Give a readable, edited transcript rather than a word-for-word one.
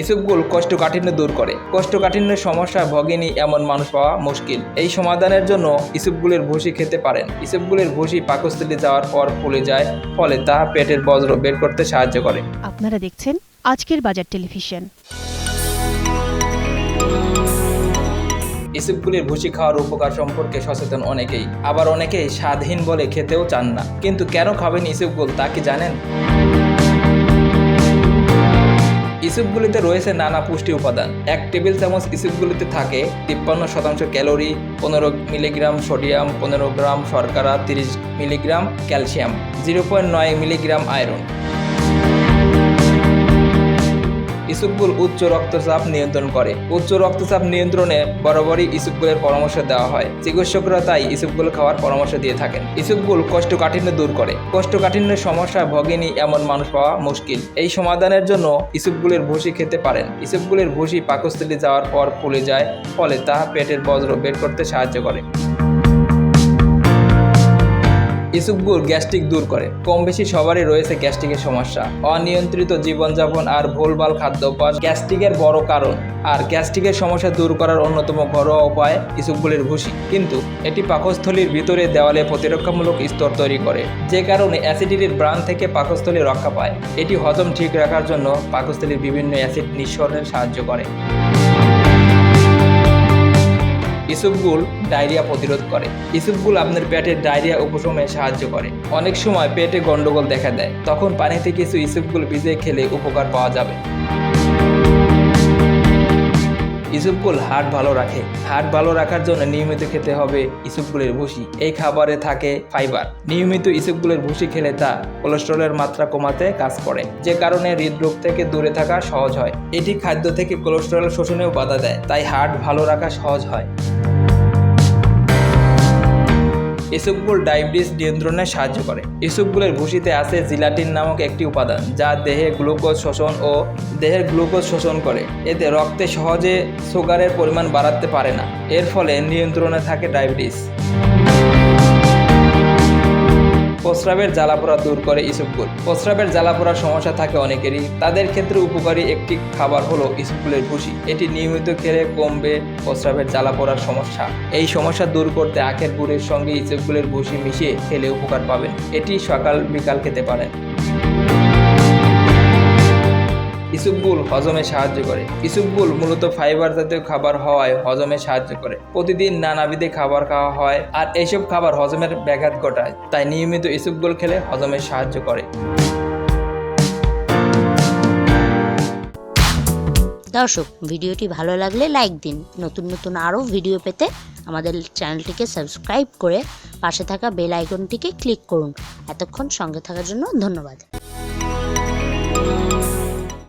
ইসবগুল কোষ্ঠকাঠিন্য দূর করে। কোষ্ঠকাঠিন্যের সমস্যায় ভোগেনি এমন মানুষ পাওয়া মুশকিল। এই সমাধানের জন্য ইসবগুলের ভুসি খেতে পারেন। ইসবগুলের ভুসি পাকস্থলী যাওয়ার পর ফুলে যায়, ফলে তা পেটের বজ্র বের করতে সাহায্য করে। আপনারা দেখছেন আজকের বাজার টেলিভিশন। ইসবগুলের ভুসি খাওয়ার উপকার সম্পর্কে সচেতন অনেকেই, আবার অনেকেই স্বাদহীন বলে খেতেও চান না। কিন্তু কেন খাবেন ইসবগুল তা কি জানেন? ইসবগুলিতে রয়েছে নানা পুষ্টি উপাদান। 1 টেবিল চামচ ইসবগুলিতে থাকে 53% ক্যালোরি, 15 মিলিগ্রাম সোডিয়াম, 15 গ্রাম শর্করা, 30 মিলিগ্রাম ক্যালসিয়াম, 0.9 মিলিগ্রাম আয়রন। ইসবগুল উচ্চ রক্তচাপ নিয়ন্ত্রণ করে। উচ্চ রক্তচাপ নিয়ন্ত্রণে বরাবরই ইসবগুলের পরামর্শ দেওয়া হয়। চিকিৎসকরা তাই ইসবগুল খাওয়ার পরামর্শ দিয়ে থাকেন। ইসবগুল কোষ্ঠকাঠিন্য দূর করে। কোষ্ঠকাঠিন্যের সমস্যায় ভোগেনি এমন মানুষ পাওয়া মুশকিল। এই সমাধানের জন্য ইসবগুলের ভুসি খেতে পারেন। ইসবগুলের ভুসি পাকস্থলী যাওয়ার পর ফুলে যায়, ফলে তা পেটের বজ্র বের করতে সাহায্য করে। ইসবগুল গ্যাস্ট্রিক দূর করে। কম বেশি সবারই রয়েছে গ্যাস্ট্রিকের সমস্যা। অনিয়ন্ত্রিত জীবনযাপন আর ভুলভাল খাদ্যাভ্যাস গ্যাস্ট্রিকের বড় কারণ। আর গ্যাস্ট্রিকের সমস্যা দূর করার অন্যতম ঘরোয়া উপায় ইসবগুলের ভুসি। কিন্তু এটি পাকস্থলীর ভিতরে দেওয়ালে প্রতিরক্ষামূলক স্তর তৈরি করে, যে কারণে অ্যাসিডিটির ব্রাণ থেকে পাকস্থলী রক্ষা পায়। এটি হজম ঠিক রাখার জন্য পাকস্থলীর বিভিন্ন অ্যাসিড নিঃসরণে সাহায্য করে। ইসবগুল ডায়রিয়া প্রতিরোধ করে। ইসবগুল আপনার পেটের ডায়রিয়া উপশমে সাহায্য করে। অনেক সময় পেটে গন্ডগোল দেখা দেয়, তখন পানিতে কিছু ইসবগুল ভিজিয়ে খেলে উপকার পাওয়া যাবে। ইসবগুল হার্ট ভালো রাখে। হার্ট ভালো রাখার জন্য নিয়মিত খেতে হবে ইসবগুলের ভুসি। এই খাবারে থাকে ফাইবার। নিয়মিত ইসবগুলের ভুসি খেলে তা কোলেস্টেরলের মাত্রা কমাতে কাজ করে, যে কারণে হৃদরোগ থেকে দূরে থাকা সহজ হয়। এটি খাদ্য থেকে কোলেস্টেরল শোষণেও বাধা দেয়, তাই হার্ট ভালো রাখা সহজ হয়। ইসবগুল ডায়াবেটিস নিয়ন্ত্রণে সাহায্য করে। ইসবগুলের ভুসিতে আছে জিলাটিন নামক একটি উপাদান, যা দেহের গ্লুকোজ শোষণ করে। এতে রক্তে সহজে সুগারের পরিমাণ বাড়াতে পারে না। এর ফলে নিয়ন্ত্রণে থাকে ডায়াবেটিস। প্রস্রাবের জ্বালাপোড়া দূর করে ইসবগুল। প্রস্রাবের জ্বালাপোড়ার সমস্যা থাকে অনেকেরই, তাদের ক্ষেত্রে উপকারী একটি খাবার হলো ইসবগুলের ভুসি। এটি নিয়মিত খেলে কমবে প্রস্রাবের জ্বালাপোড়ার সমস্যা। এই সমস্যা দূর করতে আখের গুড়ের সঙ্গে ইসবগুলের ভুসি মিশিয়ে খেলে উপকার পাবেন। এটি সকাল বিকাল খেতে পারেন। ইসবগুল হজমে সাহায্য করে। ইসবগুল মূলত ফাইবার জাতীয় খাবার হওয়ায় হজমে সাহায্য করে। প্রতিদিন নানাবিধে খাবার খাওয়া হয়, আর এইসব খাবার হজমের ব্যাঘাত ঘটায়, তাই নিয়মিত ইসবগুল খেলে হজমে সাহায্য করে। দর্শক, ভিডিওটি ভালো লাগলে লাইক দিন। নতুন নতুন আরও ভিডিও পেতে আমাদের চ্যানেলটিকে সাবস্ক্রাইব করে পাশে থাকা বেল আইকনটিকে ক্লিক করুন। এতক্ষণ সঙ্গে থাকার জন্য ধন্যবাদ।